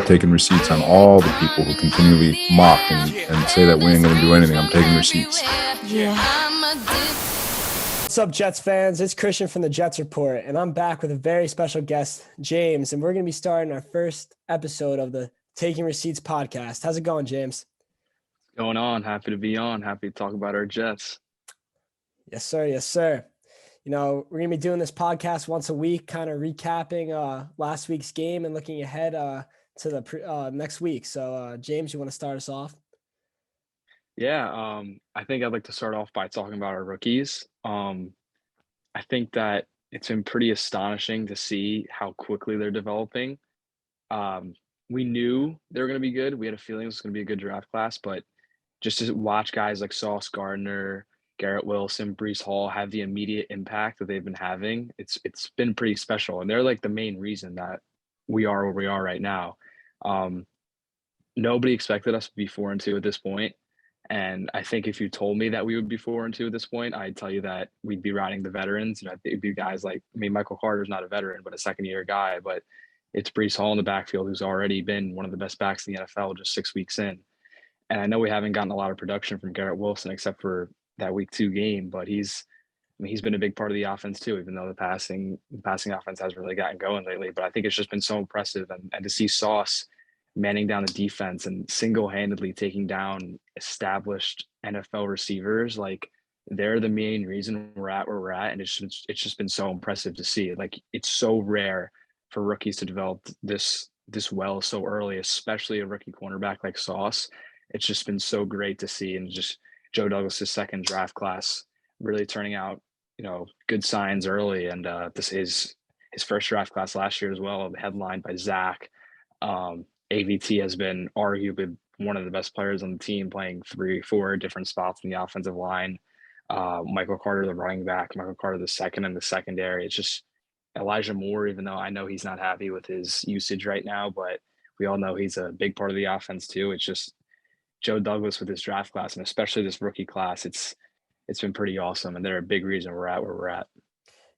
taking receipts on all the people who continually mock and say that we ain't going to do anything. I'm taking receipts. What's up, Jets fans? It's Christian from the Jets Report, and I'm back with a very special guest, James, and we're going to be starting our first episode of the Taking Receipts podcast. How's it going, James? Going on. Happy to be on. Happy to talk about our Jets. Yes, sir. Yes, sir. You know, we're going to be doing this podcast once a week, kind of recapping last week's game and looking ahead to the next week. So, James, you want to start us off? Yeah, I think I'd like to start off by talking about our rookies. I think that it's been pretty astonishing to see how quickly they're developing. We knew they were going to be good. We had a feeling it was going to be a good draft class, but just to watch guys like Sauce Gardner, Garrett Wilson, Breece Hall have the immediate impact that they've been having, it's been pretty special. And they're like the main reason that we are where we are right now. Nobody expected us to be 4-2 at this point. And I think if you told me that we would be 4-2 at this point, I'd tell you that we'd be riding the veterans. You know, it'd be guys like, I mean, Michael Carter's not a veteran, but a second-year guy. But it's Breece Hall in the backfield, who's already been one of the best backs in the NFL just 6 weeks in. And I know we haven't gotten a lot of production from Garrett Wilson except for that week 2 game, but he's been a big part of the offense too, even though the passing offense hasn't really gotten going lately. But I think it's just been so impressive. And to see Sauce manning down the defense and single-handedly taking down established NFL receivers, like they're the main reason we're at where we're at. And it's just been so impressive to see. Like it's so rare for rookies to develop this well so early, especially a rookie cornerback like Sauce. It's just been so great to see. And just Joe Douglas's second draft class really turning out, you know, good signs early. And this is his first draft class last year as well, headlined by Zach. AVT has been arguably one of the best players on the team, playing 3-4 different spots in the offensive line. Michael Carter, the running back, Michael Carter, the second in the secondary. It's just Elijah Moore, even though I know he's not happy with his usage right now, but we all know he's a big part of the offense too. It's just Joe Douglas with his draft class, and especially this rookie class. It's been pretty awesome, and they're a big reason we're at where we're at.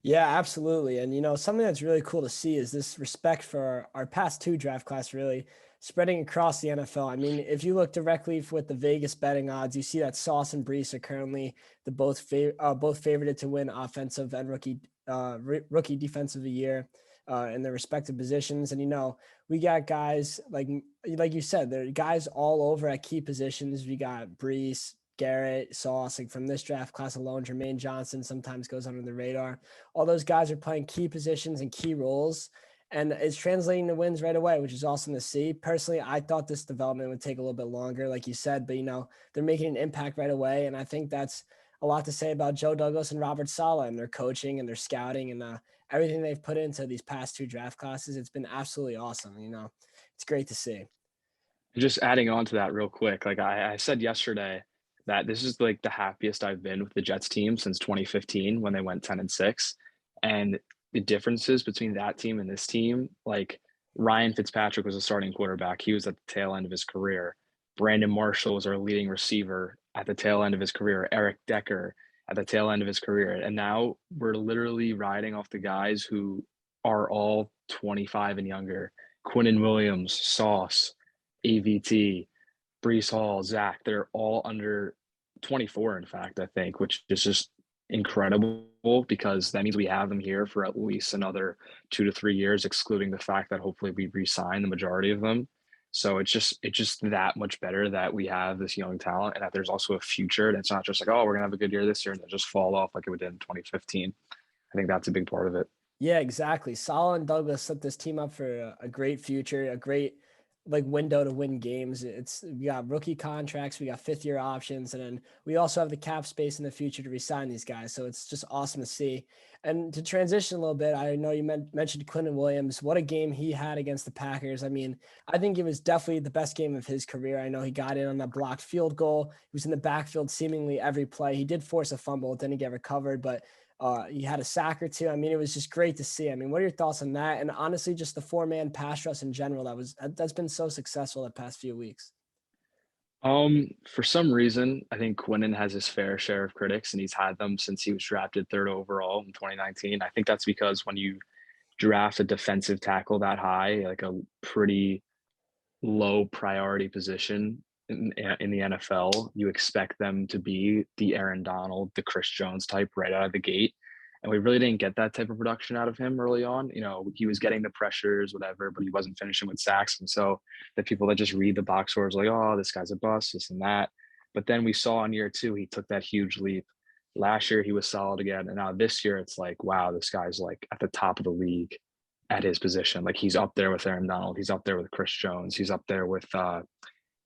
Yeah, absolutely. And, you know, something that's really cool to see is this respect for our past 2 draft class really spreading across the NFL. I mean, if you look directly with the Vegas betting odds, you see that Sauce and Breece are currently the both favored to win offensive and rookie defensive of the year in their respective positions. And, you know, we got guys like you said, there are guys all over at key positions. We got Breece, Garrett, Sauce, like from this draft class alone. Jermaine Johnson sometimes goes under the radar. All those guys are playing key positions and key roles, and it's translating to wins right away, which is awesome to see. Personally, I thought this development would take a little bit longer, like you said, but, you know, they're making an impact right away, and I think that's a lot to say about Joe Douglas and Robert Saleh and their coaching and their scouting and everything they've put into these past 2 draft classes. It's been absolutely awesome. You know, it's great to see. Just adding on to that real quick, like I said yesterday, that this is like the happiest I've been with the Jets team since 2015 when they went 10-6. And the differences between that team and this team, like Ryan Fitzpatrick was a starting quarterback. He was at the tail end of his career. Brandon Marshall was our leading receiver at the tail end of his career. Eric Decker at the tail end of his career. And now we're literally riding off the guys who are all 25 and younger. Quinnen Williams, Sauce, AVT, Breece Hall, Zach, they're all under 24, in fact, I think, which is just incredible because that means we have them here for at least another 2 to 3 years, excluding the fact that hopefully we re-sign the majority of them. So it's just that much better that we have this young talent and that there's also a future. And it's not just like, oh, we're gonna have a good year this year and then just fall off like it did in 2015. I think that's a big part of it. Yeah, exactly. Saleh and Douglas set this team up for a great future, a great like window to win games. We got rookie contracts, we got 5th-year options, and then we also have the cap space in the future to resign these guys. So it's just awesome to see. And to transition a little bit, I know you mentioned Quinnen Williams. What a game he had against the Packers. I mean, I think it was definitely the best game of his career. I know he got in on that blocked field goal. He was in the backfield seemingly every play. He did force a fumble, it didn't get recovered, but he had a sack or 2. I mean, it was just great to see. I mean, what are your thoughts on that? And honestly, just the 4-man pass rush in general, that's been so successful the past few weeks. For some reason, I think Quinnen has his fair share of critics, and he's had them since he was drafted 3rd overall in 2019. I think that's because when you draft a defensive tackle that high, like a pretty low priority position in the NFL, you expect them to be the Aaron Donald, the Chris Jones type right out of the gate. And we really didn't get that type of production out of him early on. You know, he was getting the pressures, whatever, but he wasn't finishing with sacks. And so the people that just read the box scores like, oh, this guy's a bust, this and that. But then we saw in year 2, he took that huge leap. Last year, he was solid again. And now this year, it's like, wow, this guy's like at the top of the league at his position. Like he's up there with Aaron Donald. He's up there with Chris Jones. He's up there with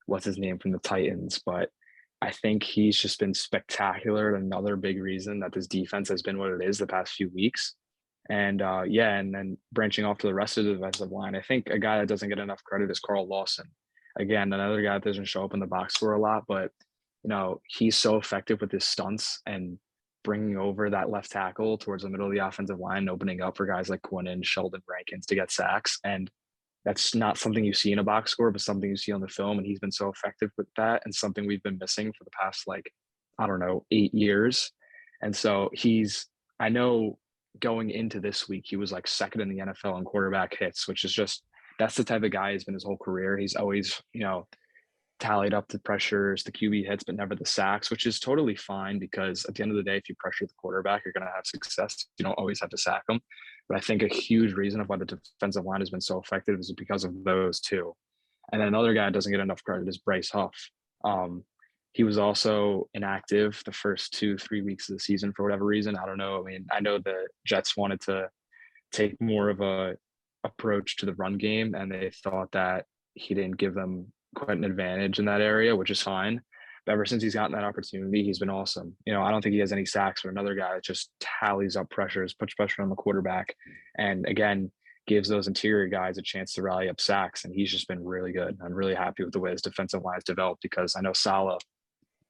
what's his name from the Titans. But I think he's just been spectacular. Another big reason that this defense has been what it is the past few weeks. And and then branching off to the rest of the defensive line, I think a guy that doesn't get enough credit is Carl Lawson. Again, another guy that doesn't show up in the box score a lot, but you know, he's so effective with his stunts and bringing over that left tackle towards the middle of the offensive line, opening up for guys like Quinnen, Sheldon Rankins to get sacks. And that's not something you see in a box score, but something you see on the film. And he's been so effective with that, and something we've been missing for the past, like, I don't know, 8 years. And so I know going into this week, he was like second in the NFL in quarterback hits, which is just, that's the type of guy he's been his whole career. He's always, you know, tallied up the pressures, the QB hits, but never the sacks, which is totally fine because at the end of the day, if you pressure the quarterback, you're going to have success. You don't always have to sack them. But I think a huge reason of why the defensive line has been so effective is because of those two. And then another guy that doesn't get enough credit is Breece Hall. He was also inactive the first 2-3 weeks of the season for whatever reason. I don't know. I mean, I know the Jets wanted to take more of a approach to the run game, and they thought that he didn't give them quite an advantage in that area, which is fine. But ever since he's gotten that opportunity, he's been awesome. You know, I don't think he has any sacks, but another guy that just tallies up pressures, puts pressure on the quarterback, and again, gives those interior guys a chance to rally up sacks. And he's just been really good. I'm really happy with the way his defensive line has developed, because I know Saleh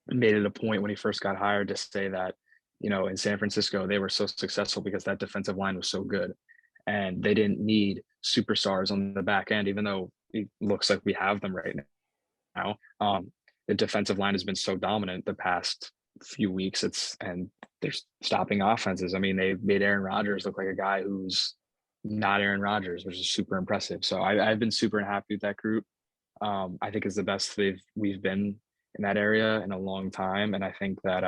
made it a point when he first got hired to say that, you know, in San Francisco, they were so successful because that defensive line was so good. And they didn't need superstars on the back end, even though it looks like we have them right now. The defensive line has been so dominant the past few weeks. And they're stopping offenses. I mean, they made Aaron Rodgers look like a guy who's not Aaron Rodgers, which is super impressive. So I've been super happy with that group. I think it's the best we've been in that area in a long time. And I think that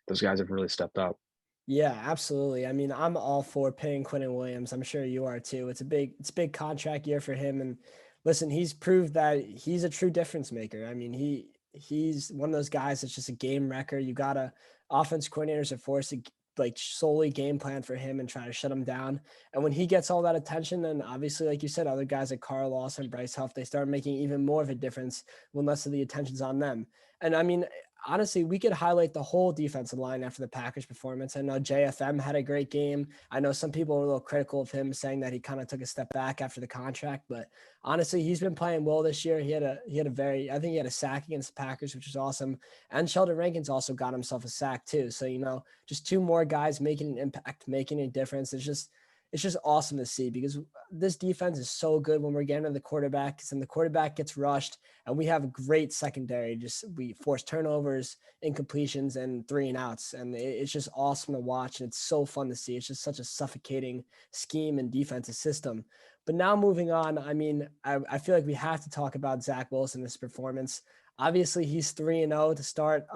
those guys have really stepped up. Yeah, absolutely. I mean, I'm all for paying Quinnen Williams. I'm sure you are too. It's a big contract year for him. And listen, he's proved that he's a true difference maker. I mean, he's one of those guys that's just a game wrecker. You got to offense coordinators are forced to like solely game plan for him and try to shut him down. And when he gets all that attention, then obviously, like you said, other guys like Carl Lawson, Breece Hall, they start making even more of a difference when less of the attention's on them. And I mean, honestly, we could highlight the whole defensive line after the Packers performance. I know JFM had a great game. I know some people were a little critical of him, saying that he kind of took a step back after the contract, but honestly, he's been playing well this year. He had I think he had a sack against the Packers, which was awesome. And Sheldon Rankins also got himself a sack too. So, you know, just 2 more guys making an impact, making a difference. It's just awesome to see, because this defense is so good when we're getting to the quarterback, and the quarterback gets rushed, and we have a great secondary. We force turnovers, incompletions, and 3 and outs. And it's just awesome to watch. And it's so fun to see. It's just such a suffocating scheme and defensive system. But now moving on, I mean, I feel like we have to talk about Zach Wilson, this performance. Obviously, he's 3-0 to start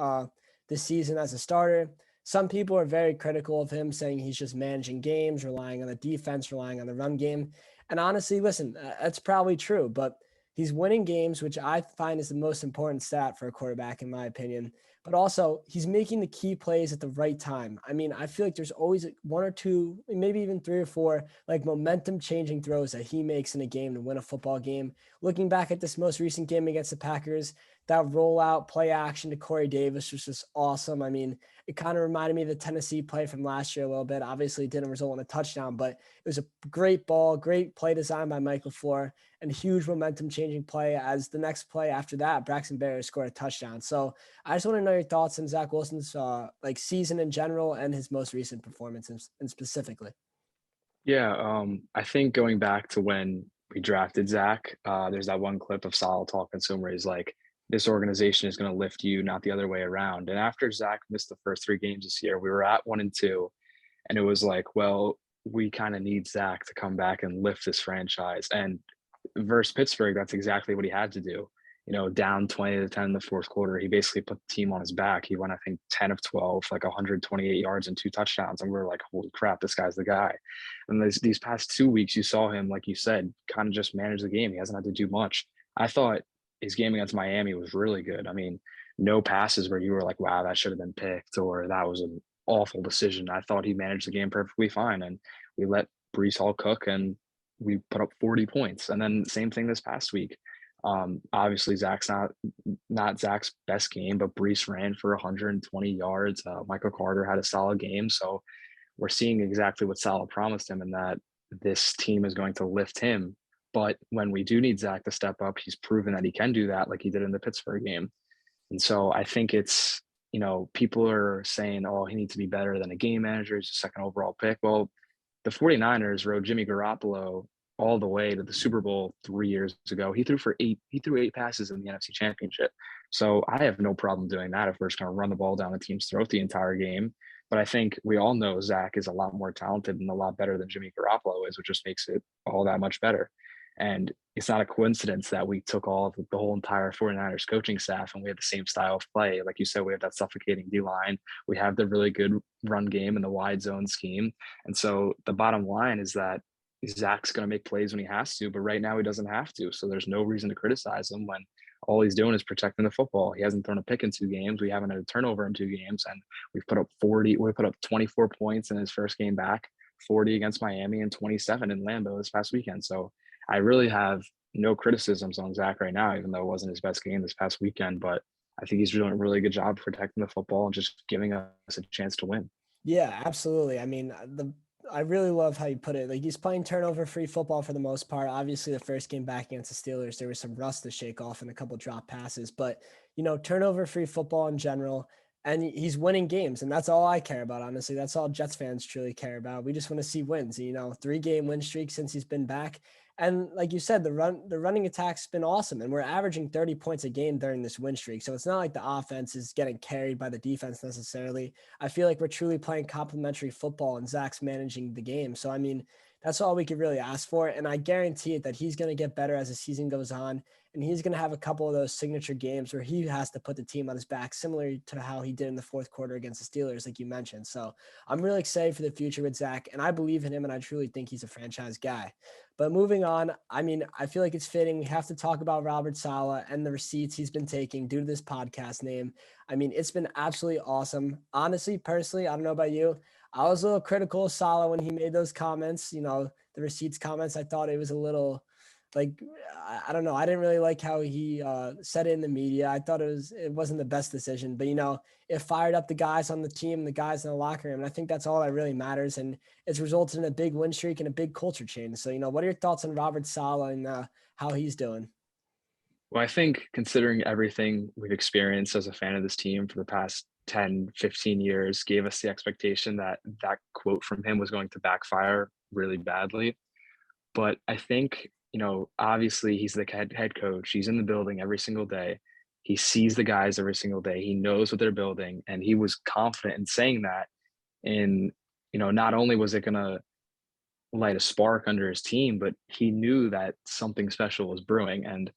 this season as a starter. Some people are very critical of him, saying he's just managing games, relying on the defense, relying on the run game. And honestly, listen, that's probably true, but he's winning games, which I find is the most important stat for a quarterback, in my opinion. But also, he's making the key plays at the right time. I mean, I feel like there's always 1 or 2, maybe even 3 or 4, like momentum changing throws that he makes in a game to win a football game. Looking back at this most recent game against the Packers, that rollout play action to Corey Davis was just awesome. I mean, it kind of reminded me of the Tennessee play from last year a little bit. Obviously, it didn't result in a touchdown, but it was a great ball, great play design by Mike LaFleur, and huge momentum-changing play. As the next play after that, Braxton Berrios scored a touchdown. So I just want to know your thoughts on Zach Wilson's season in general and his most recent performance and specifically. Yeah, I think going back to when we drafted Zach, there's that one clip of Saleh talking to him where he's like, this organization is going to lift you, not the other way around. And after Zach missed the first 3 games this year, we were at 1-2, and it was like, well, we kind of need Zach to come back and lift this franchise. And versus Pittsburgh, that's exactly what he had to do. Down 20-10 in the fourth quarter, he basically put the team on his back. He went, I think, 10 of 12, like 128 yards and 2 touchdowns. And we were like, holy crap, this guy's the guy. And these past 2 weeks, you saw him, like you said, kind of just manage the game. He hasn't had to do much. I thought his game against Miami was really good. I mean, no passes where you were like, wow, that should have been picked, or that was an awful decision. I thought he managed the game perfectly fine. And we let Breece Hall cook, and we put up 40 points. And then same thing this past week. Obviously, Zach's not Zach's best game, but Breece ran for 120 yards. Michael Carter had a solid game. So we're seeing exactly what Saleh promised him, and that this team is going to lift him. But when we do need Zach to step up, he's proven that he can do that, like he did in the Pittsburgh game. And so I think it's, people are saying, oh, he needs to be better than a game manager. He's a second overall pick. Well, the 49ers rode Jimmy Garoppolo all the way to the Super Bowl 3 years ago. He threw 8 passes in the NFC Championship. So I have no problem doing that if we're just going to run the ball down the team's throat the entire game. But I think we all know Zach is a lot more talented and a lot better than Jimmy Garoppolo is, which just makes it all that much better. And it's not a coincidence that we took the whole entire 49ers coaching staff and we have the same style of play. Like you said, we have that suffocating D-line. We have the really good run game and the wide zone scheme. And so the bottom line is that Zach's going to make plays when he has to, but right now he doesn't have to. So there's no reason to criticize him when all he's doing is protecting the football. He hasn't thrown a pick in 2 games. We haven't had a turnover in 2 games, and we put up 24 points in his first game back, 40 against Miami and 27 in Lambeau this past weekend. So I really have no criticisms on Zach right now, even though it wasn't his best game this past weekend, but I think he's doing a really good job protecting the football and just giving us a chance to win. Yeah, absolutely. I mean, I really love how you put it. Like, he's playing turnover-free football for the most part. Obviously, the first game back against the Steelers, there was some rust to shake off and a couple drop passes. But, turnover-free football in general, and he's winning games, and that's all I care about, honestly. That's all Jets fans truly care about. We just want to see wins. 3-game win streak since he's been back. And like you said, the running attack's been awesome, and we're averaging 30 points a game during this win streak. So it's not like the offense is getting carried by the defense necessarily. I feel like we're truly playing complementary football, and Zach's managing the game. So, I mean, that's all we could really ask for. And I guarantee it that he's going to get better as the season goes on. And he's going to have a couple of those signature games where he has to put the team on his back, similar to how he did in the fourth quarter against the Steelers, like you mentioned. So I'm really excited for the future with Zach, and I believe in him, and I truly think he's a franchise guy. But moving on, I mean, I feel like it's fitting. We have to talk about Robert Saleh and the receipts he's been taking due to this podcast name. I mean, it's been absolutely awesome. Honestly, personally, I don't know about you, I was a little critical of Saleh when he made those comments, the receipts comments. I thought it was a little, like, I don't know. I didn't really like how he said it in the media. I thought it wasn't the best decision, but it fired up the guys on the team, the guys in the locker room. And I think that's all that really matters. And it's resulted in a big win streak and a big culture change. So, what are your thoughts on Robert Saleh and how he's doing? Well, I think considering everything we've experienced as a fan of this team for the past 10, 15 years gave us the expectation that that quote from him was going to backfire really badly. But I think, obviously he's the head coach. He's in the building every single day. He sees the guys every single day. He knows what they're building. And he was confident in saying that. And, not only was it going to light a spark under his team, but he knew that something special was brewing. And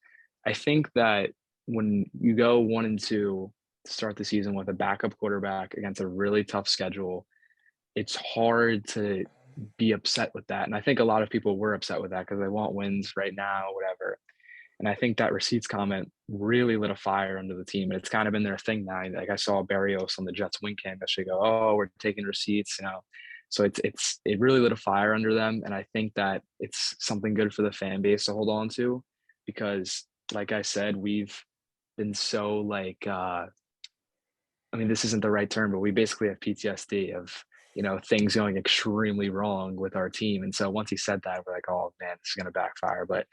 I think that when you go 1-2 to start the season with a backup quarterback against a really tough schedule, it's hard to be upset with that. And I think a lot of people were upset with that because they want wins right now, whatever. And I think that receipts comment really lit a fire under the team. And it's kind of been their thing now. Like I saw Barrios on the Jets wing camp yesterday go, oh, we're taking receipts, So it really lit a fire under them. And I think that it's something good for the fan base to hold on to because, like I said, we've been so this isn't the right term, but we basically have PTSD of, things going extremely wrong with our team. And so once he said that, we're like, oh man, this is going to backfire. But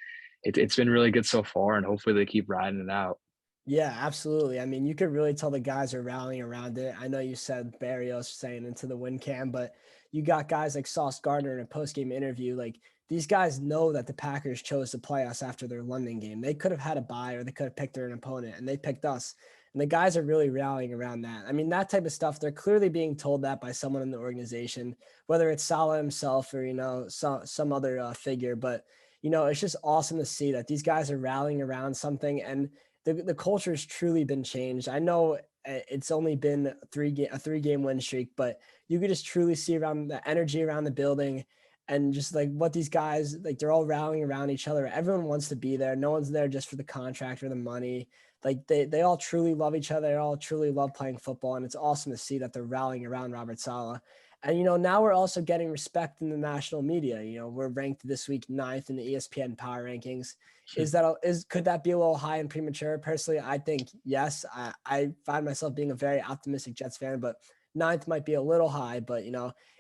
it's been really good so far, and hopefully they keep riding it out. Yeah, absolutely. I mean, you could really tell the guys are rallying around it. I know you said Barrios saying into the win cam, but you got guys like Sauce Gardner in a post-game interview. Like, these guys know that the Packers chose to play us after their London game. They could have had a bye or they could have picked their opponent, and they picked us. And the guys are really rallying around that. I mean, that type of stuff, they're clearly being told that by someone in the organization, whether it's Saleh himself or, some other figure. But, it's just awesome to see that these guys are rallying around something, and the culture has truly been changed. I know it's only been a 3-game win streak, but you could just truly see around the energy around the building, and just like what these guys, like, they're all rallying around each other. Everyone wants to be there. No one's there just for the contract or the money. Like they all truly love each other. They all truly love playing football. And it's awesome to see that they're rallying around Robert Saleh. And, now we're also getting respect in the national media. We're ranked this week 9th in the ESPN power rankings. Could that be a little high and premature? Personally, I think yes. I find myself being a very optimistic Jets fan, but 9th might be a little high, but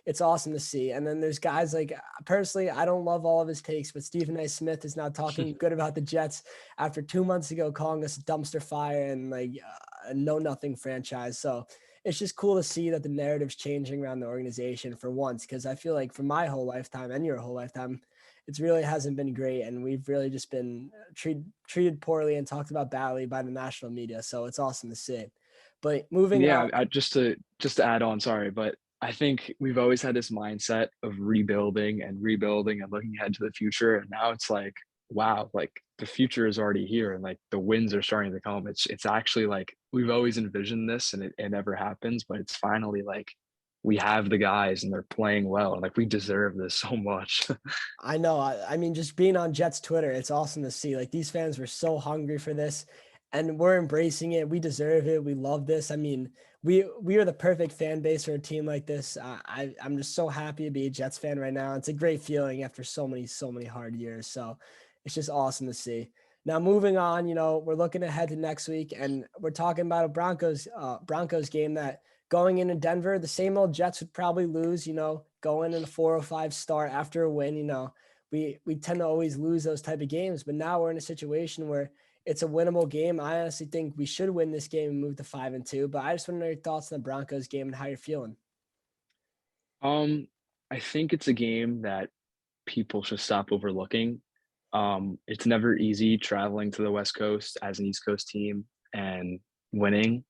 it's awesome to see. And then there's guys like, personally, I don't love all of his takes, but Stephen A. Smith is now talking good about the Jets after 2 months ago calling us a dumpster fire and like a know-nothing franchise. So it's just cool to see that the narrative's changing around the organization for once, because I feel like for my whole lifetime and your whole lifetime, it really hasn't been great. And we've really just been treated poorly and talked about badly by the national media. So it's awesome to see. But moving on. Just to add on, sorry, but I think we've always had this mindset of rebuilding and looking ahead to the future. And now it's like, wow, like the future is already here and like the wins are starting to come. It's actually like we've always envisioned this and it never happens, but it's finally like we have the guys and they're playing well. And like we deserve this so much. I know. I mean, just being on Jets Twitter, it's awesome to see. Like these fans were so hungry for this. And we're embracing it. We deserve it. We love this. I mean, we are the perfect fan base for a team like this. I'm just so happy to be a Jets fan right now. It's a great feeling after so many hard years. So it's just awesome to see. Now moving on, we're looking ahead to next week, and we're talking about a Broncos game that going into Denver, the same old Jets would probably lose. Going in a 4-5 start after a win. We tend to always lose those type of games, but now we're in a situation where it's a winnable game. I honestly think we should win this game and move to 5-2, but I just want to know your thoughts on the Broncos game and how you're feeling. I think it's a game that people should stop overlooking. It's never easy traveling to the West Coast as an East Coast team and winning.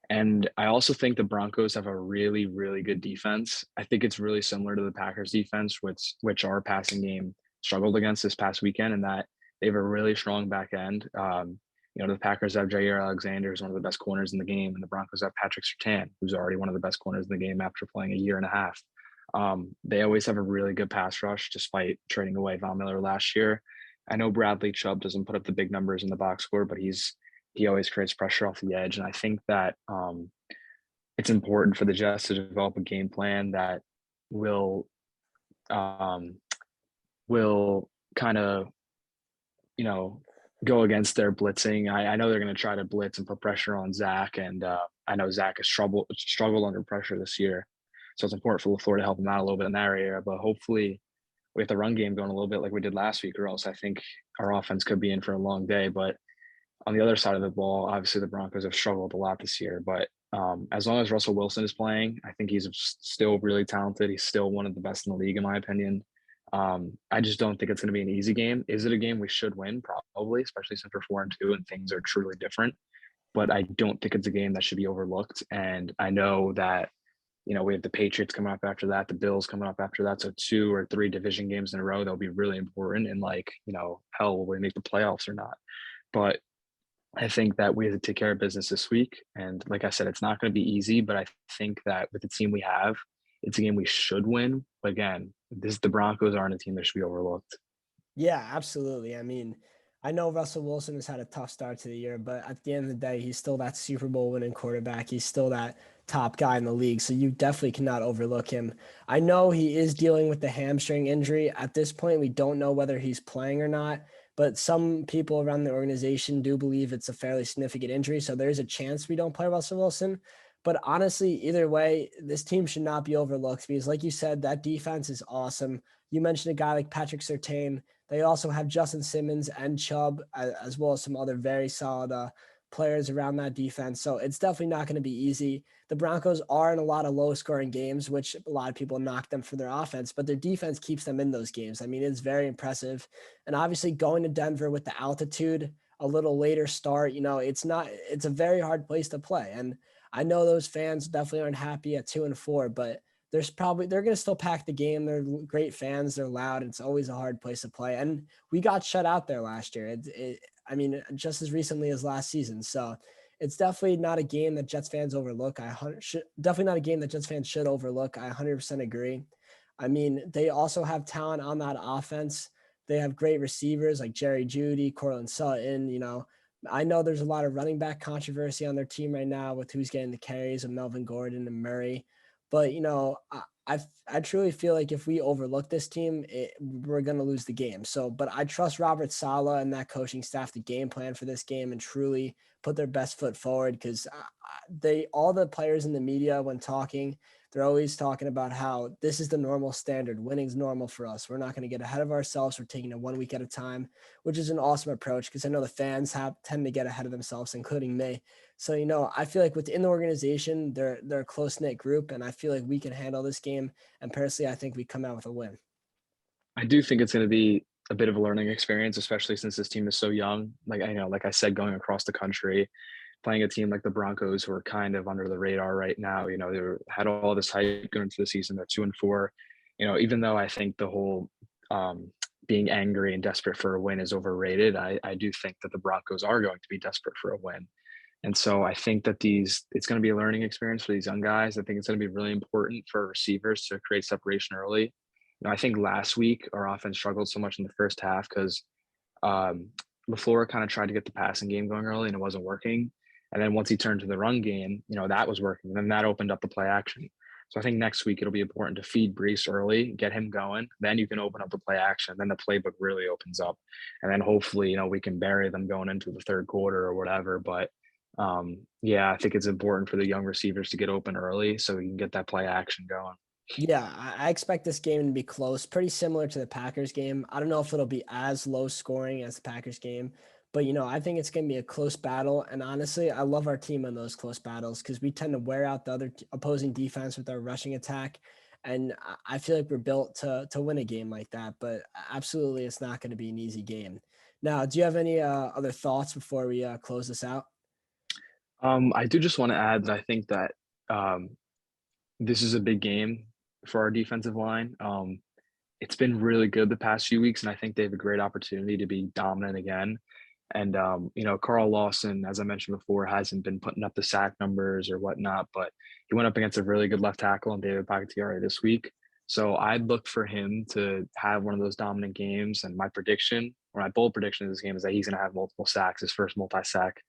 And I also think the Broncos have a really, really good defense. I think it's really similar to the Packers defense, which our passing game struggled against this past weekend, and that they have a really strong back end. The Packers have Jair Alexander, who's one of the best corners in the game, and the Broncos have Patrick Surtain, who's already one of the best corners in the game after playing a year and a half. They always have a really good pass rush, despite trading away Von Miller last year. I know Bradley Chubb doesn't put up the big numbers in the box score, but he always creates pressure off the edge. And I think that it's important for the Jets to develop a game plan that will kind of, go against their blitzing. I know they're going to try to blitz and put pressure on Zach. And I know Zach has struggled under pressure this year. So it's important for LaFleur to help him out a little bit in that area. But hopefully we have the run game going a little bit like we did last week, or else I think our offense could be in for a long day. But on the other side of the ball, obviously the Broncos have struggled a lot this year. But as long as Russell Wilson is playing, I think he's still really talented. He's still one of the best in the league, in my opinion. I just don't think it's going to be an easy game. Is it a game we should win? Probably, especially since we're 4-2 and things are truly different. But I don't think it's a game that should be overlooked. And I know that, we have the Patriots coming up after that, the Bills coming up after that. So 2 or 3 division games in a row, that'll be really important. And hell, will we make the playoffs or not? But I think that we have to take care of business this week. And like I said, it's not going to be easy, but I think that with the team we have, it's a game we should win. But again, the Broncos aren't a team that should be overlooked. Yeah, absolutely. I mean, I know Russell Wilson has had a tough start to the year, but at the end of the day, he's still that Super Bowl winning quarterback. He's still that top guy in the league. So you definitely cannot overlook him. I know he is dealing with the hamstring injury. At this point, we don't know whether he's playing or not, but some people around the organization do believe it's a fairly significant injury. So there's a chance we don't play Russell Wilson. But honestly, either way, this team should not be overlooked because, like you said, that defense is awesome. You mentioned a guy like Patrick Surtain. They also have Justin Simmons and Chubb, as well as some other very solid players around that defense. So it's definitely not going to be easy. The Broncos are in a lot of low-scoring games, which a lot of people knock them for their offense, but their defense keeps them in those games. I mean, it's very impressive. And obviously going to Denver with the altitude, a little later start, it's a very hard place to play. And I know those fans definitely aren't happy at 2-4, but they're going to still pack the game. They're great fans. They're loud. It's always a hard place to play. And we got shut out there last year. I mean, just as recently as last season. So it's definitely not a game that Jets fans overlook. Definitely not a game that Jets fans should overlook. I 100% agree. I mean, they also have talent on that offense. They have great receivers like Jerry Jeudy, Cortland Sutton. You know, I know there's a lot of running back controversy on their team right now with who's getting the carries of Melvin Gordon and Murray. But, you know, I truly feel like if we overlook this team, we're going to lose the game. So, but I trust Robert Saleh and that coaching staff to game plan for this game and truly put their best foot forward, because all the players in the media, when talking, they're always talking about how this is the normal standard. Winning's normal for us. We're not going to get ahead of ourselves. We're taking it 1 week at a time, which is an awesome approach, because I know the fans tend to get ahead of themselves, including me. So, you know, I feel like within the organization, they're a close-knit group, and I feel like we can handle this game. And personally, I think we come out with a win. I do think it's going to be a bit of a learning experience, especially since this team is so young. Like I said, going across the country, playing a team like the Broncos, who are kind of under the radar right now. You know, they had all this hype going into the season. They're 2-4. You know, even though I think the whole being angry and desperate for a win is overrated, I do think that the Broncos are going to be desperate for a win. And so I think that it's going to be a learning experience for these young guys. I think it's going to be really important for receivers to create separation early. You know, I think last week our offense struggled so much in the first half because LaFleur kind of tried to get the passing game going early and it wasn't working. And then once he turned to the run game, you know, that was working. And then that opened up the play action. So I think next week it'll be important to feed Breece early, get him going. Then you can open up the play action. Then the playbook really opens up. And then hopefully, you know, we can bury them going into the third quarter or whatever. But yeah, I think it's important for the young receivers to get open early so we can get that play action going. Yeah, I expect this game to be close, pretty similar to the Packers game. I don't know if it'll be as low scoring as the Packers game, but, you know, I think it's going to be a close battle. And honestly, I love our team in those close battles because we tend to wear out the other opposing defense with our rushing attack. And I feel like we're built to win a game like that, but absolutely, it's not going to be an easy game. Now, do you have any other thoughts before we close this out? I do just want to add that I think that this is a big game for our defensive line. It's been really good the past few weeks, and I think they have a great opportunity to be dominant again. And, you know, Carl Lawson, as I mentioned before, hasn't been putting up the sack numbers or whatnot, but he went up against a really good left tackle in David Bakhtiari this week. So I'd look for him to have one of those dominant games. And my prediction, or my bold prediction of this game, is that he's going to have multiple sacks, his first multi-sack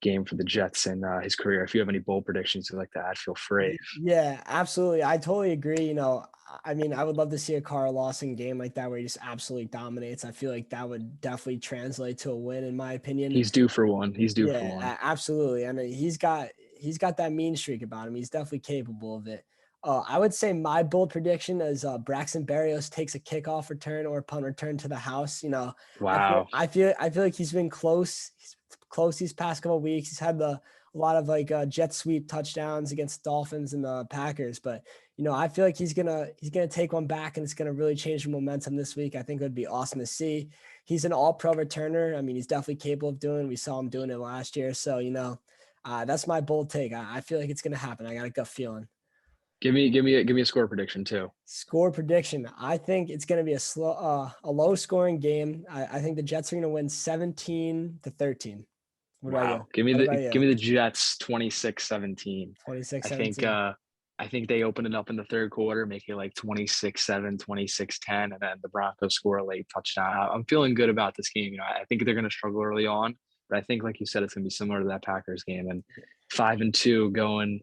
game for the Jets in his career. If you have any bold predictions you'd like to add, feel free. Yeah, absolutely. I totally agree. You know, I mean, I would love to see a Carl Lawson game like that where he just absolutely dominates. I feel like that would definitely translate to a win, in my opinion. He's due for one. He's due for Yeah, one. absolutely. I mean, he's got that mean streak about him. He's definitely capable of it. I would say my bold prediction is Braxton Berrios takes a kickoff return or punt return to the house. You know, Wow. I feel like he's been close. He's close these past couple of weeks. He's had a lot of like jet sweep touchdowns against the Dolphins and the Packers, but you know, I feel like he's gonna take one back and it's gonna really change the momentum this week. I think it would be awesome to see. He's an all-pro returner. I mean, he's definitely capable of doing. We saw him doing it last year. So, you know, that's my bold take. I feel like it's gonna happen. I got a gut feeling. Give me a score prediction too. Score prediction. I think it's going to be a low scoring game. I think the Jets are going to win 17-13. Wow. Give me the Jets 26-17. 26-17. I think they open it up in the third quarter, make it like 26-7, 26-10, and then the Broncos score a late touchdown. I'm feeling good about this game. You know, I think they're going to struggle early on, but I think, like you said, it's going to be similar to that Packers game. And 5-2 going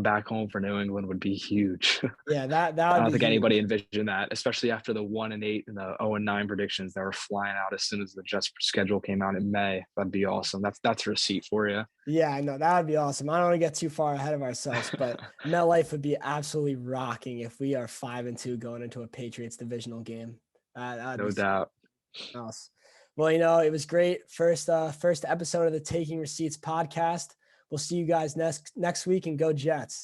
back home for New England would be huge. Yeah, that I don't think huge. anybody envisioned that, especially after the 1-8 and the 0-9 predictions that were flying out as soon as the Jets schedule came out in May. That'd be awesome. That's a receipt for you. Yeah, I know that would be awesome. I don't want to get too far ahead of ourselves, but MetLife would be absolutely rocking if we are 5-2 going into a Patriots divisional game. No doubt. Else. Well, you know, it was great. First episode of the Taking Receipts podcast. We'll see you guys next week, and go Jets.